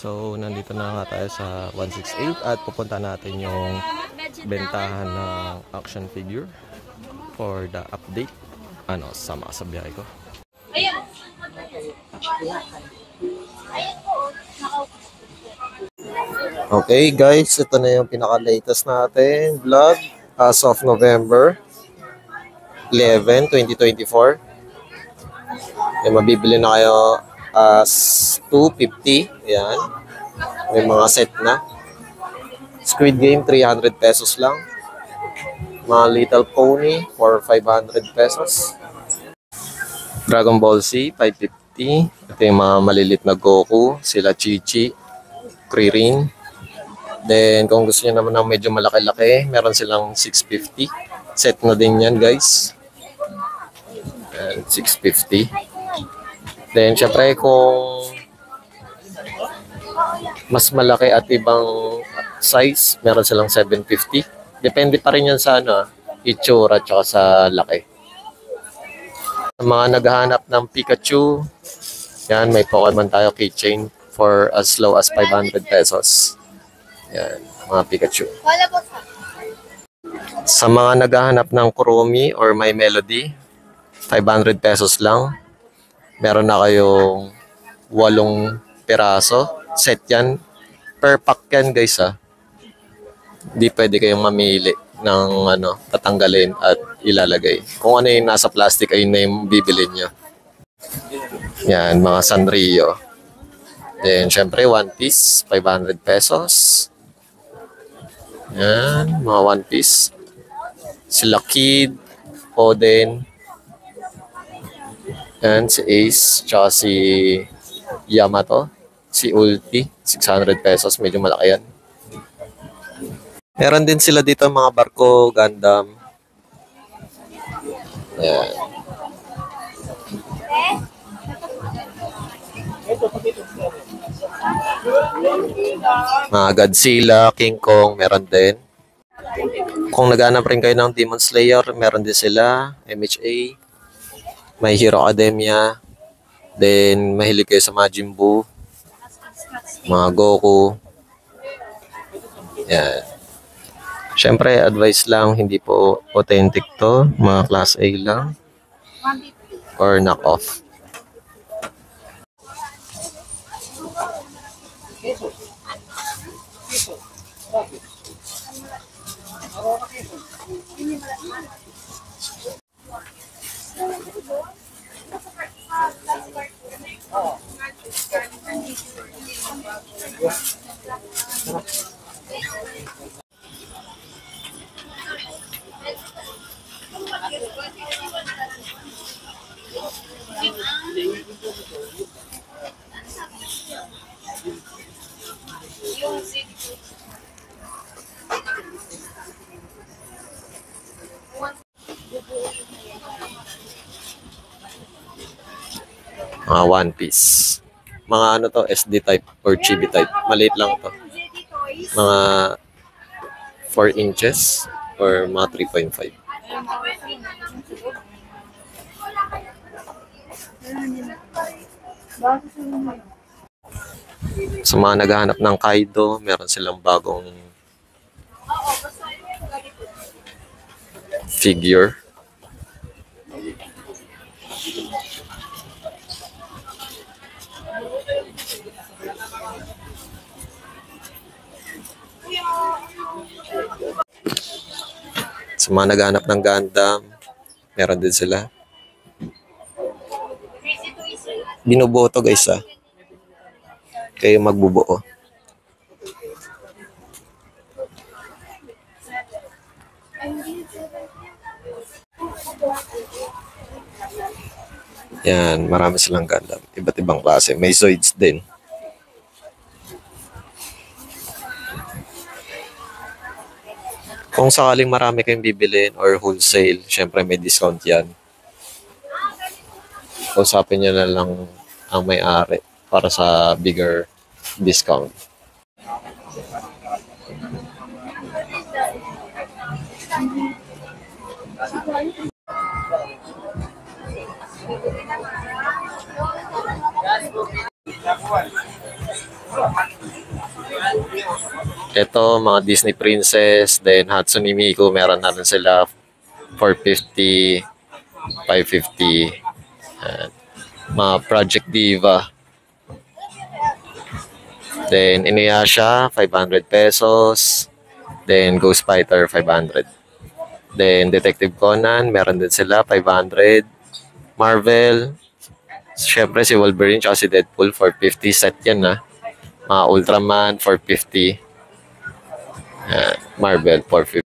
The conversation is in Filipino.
So, nandito na nga tayo sa 168 at pupunta natin yung bentahan ng action figure for the update. Sama sa biyahe ko. Okay guys, ito na yung pinaka-latest natin vlog as of November 11, 2024. May mabibili na kayo as 250. Yan. May mga set na. Squid Game, 300 pesos lang. Mga Little Pony for 500 pesos. Dragon Ball Z, 550. Ito yung mga malilit na Goku. Sila Chi-Chi, Kuririn. Then, kung gusto niyo naman ng medyo malaki-laki, meron silang 650. Set na din yan, guys. And 650. Then, syempre, kung mas malaki at ibang size, meron silang 750. Depende pa rin yan sa itsura at sa laki. Sa mga naghahanap ng Pikachu, yan, may Pokemon tayo keychain for as low as 500 pesos. Yan, mga Pikachu. Sa mga naghahanap ng Kurumi or My Melody, 500 pesos lang. Meron na kayong 8 piraso. Set yan. Per pack yan guys Hindi pwede kayong mamili ng tatanggalin at ilalagay. Kung ano yung nasa plastic ay na yung bibili nyo. Yan, mga Sanrio. Then, syempre, One Piece, 500 pesos. Yan, mga One Piece. Sila Kid, Oden. Yan, si Ace, tsaka si Yamato. Si Ulti, 600 pesos. Medyo malaki yan. Meron din sila dito mga barko, Gundam. Yan. Mga Godzilla, King Kong, meron din. Kung naghanap rin kayo ng Demon Slayer, meron din sila. MHA. My Hero Academia. Then, mahilig kayo sa Majin Buu. Mga Goku. Yan. Siyempre, advice lang, hindi po authentic to. Mga class A lang. Or knock-off. Mga One Piece. Mga SD type or chibi type. Maliit lang to. Mga 4 inches or mga 3.5. Sa mga naghahanap ng Kaido, meron silang bagong figure. Sa mga naghahanap ng Gundam, meron din sila. Binubuo to guys Kayo magbubuo. Yan, marami silang Gundam. Iba't ibang klase. May Zoids din. Kung sakaling marami kayong bibilin or wholesale, syempre may discount yan. Usapin nyo na lang ang may-ari para sa bigger discount. Ito, mga Disney Princess, then Hatsune Miku, meron na rin sila 450, 550. Ayan. Mga Project Diva. Then Inuyasha, 500 pesos. Then Ghost Fighter, 500. Then Detective Conan, meron din sila, 500. Marvel, syempre si Wolverine at si Deadpool, 450 set yan na. Mga Ultraman, 450. Marvel, 450.